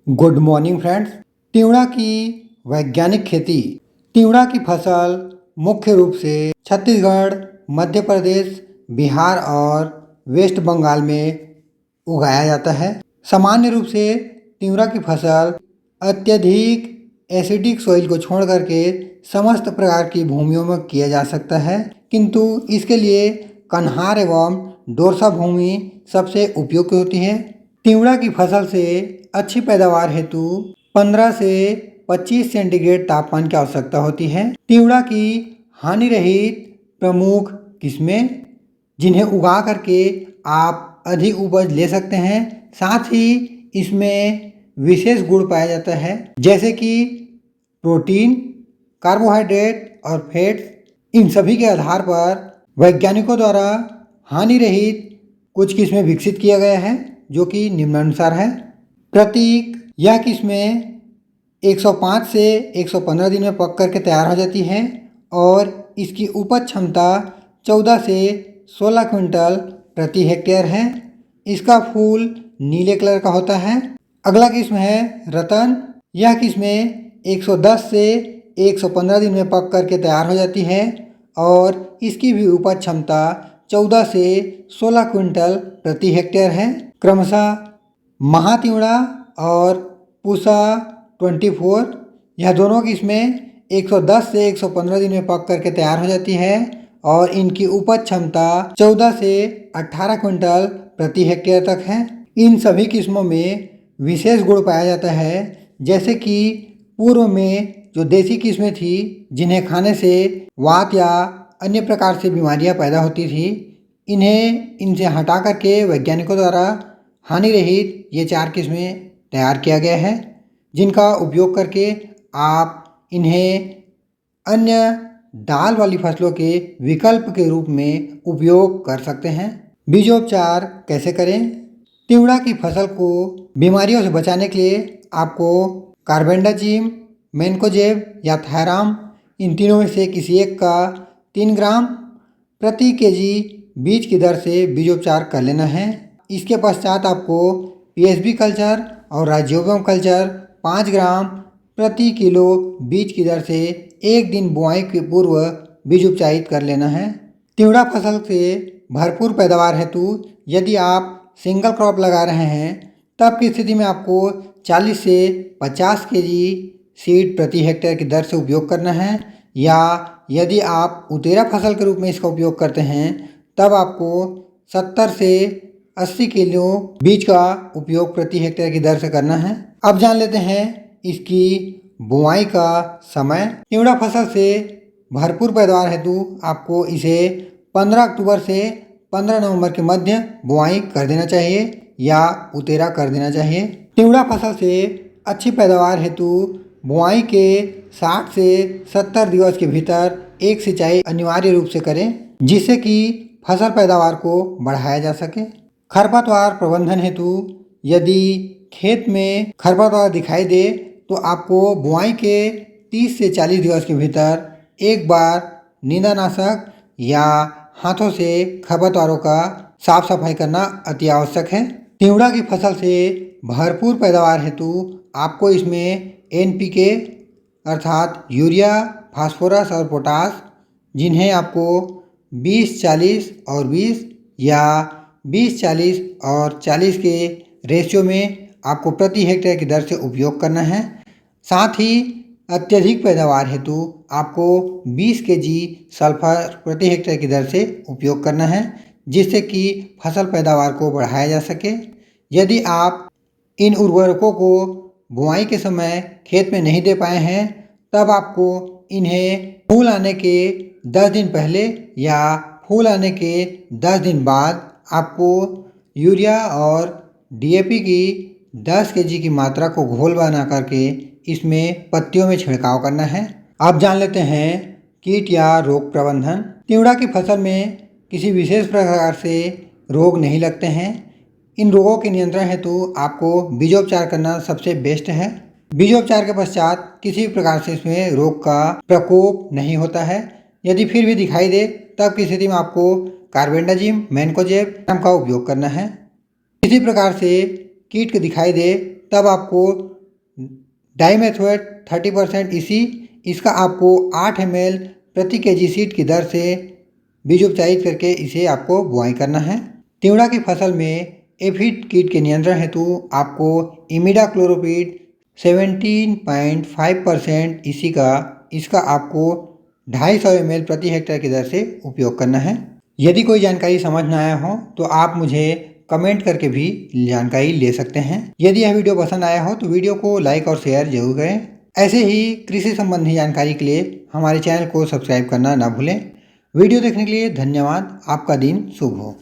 Good morning friends. तिवड़ा की वैज्ञानिक खेती। तिवड़ा की फसल मुख्य रूप से छत्तीसगढ़, मध्य प्रदेश, बिहार और वेस्ट बंगाल में उगाया जाता है। सामान्य रूप से तिवड़ा की फसल अत्यधिक एसिडिक सॉइल को छोड़ करके समस्त प्रकार की भूमियों में किया जा सकता है, किंतु इसके लिए कन्हार एवं डोरसा भूमि सबसे उपयुक्त होती है। तिवड़ा की फसल से अच्छी पैदावार हेतु 15 से 25 सेंटीग्रेड तापमान की आवश्यकता होती है। तिवड़ा की हानि रहित प्रमुख किस्में जिन्हें उगा करके आप अधिक उपज ले सकते हैं, साथ ही इसमें विशेष गुण पाया जाता है, जैसे कि प्रोटीन, कार्बोहाइड्रेट और फैट्स। इन सभी के आधार पर वैज्ञानिकों द्वारा हानि रहित कुछ किस्में विकसित किया गया है, जो कि निम्नानुसार है। प्रतीक, यह किस्में 105 से 115 दिन में पक करके तैयार हो जाती है और इसकी उपज क्षमता 14 से 16 क्विंटल प्रति हेक्टेयर है। इसका फूल नीले कलर का होता है। अगला किस्म है रतन। यह किस्में 110 से 115 दिन में पक करके तैयार हो जाती है और इसकी भी उपज क्षमता 14 से 16 क्विंटल प्रति हेक्टेयर है। क्रमशः महातिवड़ा और पूसा 24, यह दोनों किस्में 110 से 115 दिन में पक करके तैयार हो जाती है और इनकी उपज क्षमता 14 से 18 क्विंटल प्रति हेक्टेयर तक है। इन सभी किस्मों में विशेष गुण पाया जाता है, जैसे कि पूर्व में जो देसी किस्में थी, जिन्हें खाने से वात या अन्य प्रकार से बीमारियां पैदा होती थी, इनसे हटा करके वैज्ञानिकों द्वारा हानि रहित ये 4 किस्में तैयार किया गया है, जिनका उपयोग करके आप इन्हें अन्य दाल वाली फसलों के विकल्प के रूप में उपयोग कर सकते हैं। बीजोपचार कैसे करें? तिवड़ा की फसल को बीमारियों से बचाने के लिए आपको कार्बेंडाजिम, मैनकोजेब या थायराम, इन तीनों में से किसी एक का 3 ग्राम प्रति केजी बीज की दर से बीजोपचार कर लेना है। इसके पश्चात आपको पीएसबी कल्चर और राइजोबियम कल्चर 5 ग्राम प्रति किलो बीज की दर से 1 दिन बुआई के पूर्व बीज उपचारित कर लेना है। तिवड़ा फसल से भरपूर पैदावार हेतु यदि आप सिंगल क्रॉप लगा रहे हैं, तब की स्थिति में आपको 40 से 50 केजी सीड प्रति हेक्टेयर की दर से उपयोग करना है, या यदि आप उतेरा फसल के रूप में इसका उपयोग करते हैं, तब आपको 70 से 80 किलो बीज का उपयोग प्रति हेक्टेयर की दर से करना है। अब जान लेते हैं इसकी बुआई का समय। तिवड़ा फसल से भरपूर पैदावार हेतु आपको इसे 15 अक्टूबर से 15 नवंबर के मध्य बुआई कर देना चाहिए या उतेरा कर देना चाहिए। तिवड़ा फसल से अच्छी पैदावार हेतु बुआई के 60 से 70 दिवस के भीतर एक सिंचाई अनिवार्य रूप से करें, जिससे कि फसल पैदावार को बढ़ाया जा सके। खरपतवार प्रबंधन हेतु यदि खेत में खरपतवार दिखाई दे तो आपको बुआई के 30 से 40 दिवस के भीतर एक बार नींदानाशक या हाथों से खरपतवारों का साफ सफाई करना अति आवश्यक है। तिवड़ा की फसल से भरपूर पैदावार हेतु आपको इसमें एनपीके अर्थात यूरिया, फास्फोरस और पोटास, जिन्हें आपको 20-40 और 20 या 20-40 और 40 के रेशियो में आपको प्रति हेक्टेयर की दर से उपयोग करना है। साथ ही अत्यधिक पैदावार हेतु आपको 20 केजी सल्फर प्रति हेक्टेयर की दर से उपयोग करना है, जिससे कि फसल पैदावार को बढ़ाया जा सके। यदि आप इन उर्वरकों को बुआई के समय खेत में नहीं दे पाए हैं, तब आपको इन्हें फूल आने के 10 दिन पहले या फूल आने के 10 दिन बाद आपको यूरिया और डीएपी की 10 केजी की मात्रा को घोल बना करके इसमें पत्तियों में छिड़काव करना है। अब जान लेते हैं कीट या रोग प्रबंधन। तिवड़ा की फसल में किसी विशेष प्रकार से रोग नहीं लगते हैं। इन रोगों के नियंत्रण हेतु आपको बीजोपचार करना सबसे बेस्ट है। बीजोपचार के पश्चात किसी भी प्रकार से इसमें रोग का प्रकोप नहीं होता है। यदि फिर भी दिखाई दे, तब की स्थिति में आपको कार्बेंडाजिम, मैनकोजेब का उपयोग करना है। किसी प्रकार से कीट को दिखाई दे, तब आपको डाइमेथोएट 30% इसी इसका आपको 8 ml प्रति kg सीड की दर से बीज उपचारित करके इसे आपको बुआई करना है। तिवड़ा की फसल में एफिड कीट के नियंत्रण हेतु आपको इमिडाक्लोरोपीड 17.5% इसका आपको 250 ml प्रति हेक्टेयर की दर से उपयोग करना है। यदि कोई जानकारी समझ न आया हो तो आप मुझे कमेंट करके भी जानकारी ले सकते हैं। यदि यह वीडियो पसंद आया हो तो वीडियो को लाइक और शेयर जरूर करें। ऐसे ही कृषि संबंधी जानकारी के लिए हमारे चैनल को सब्सक्राइब करना ना भूलें। वीडियो देखने के लिए धन्यवाद। आपका दिन शुभ हो।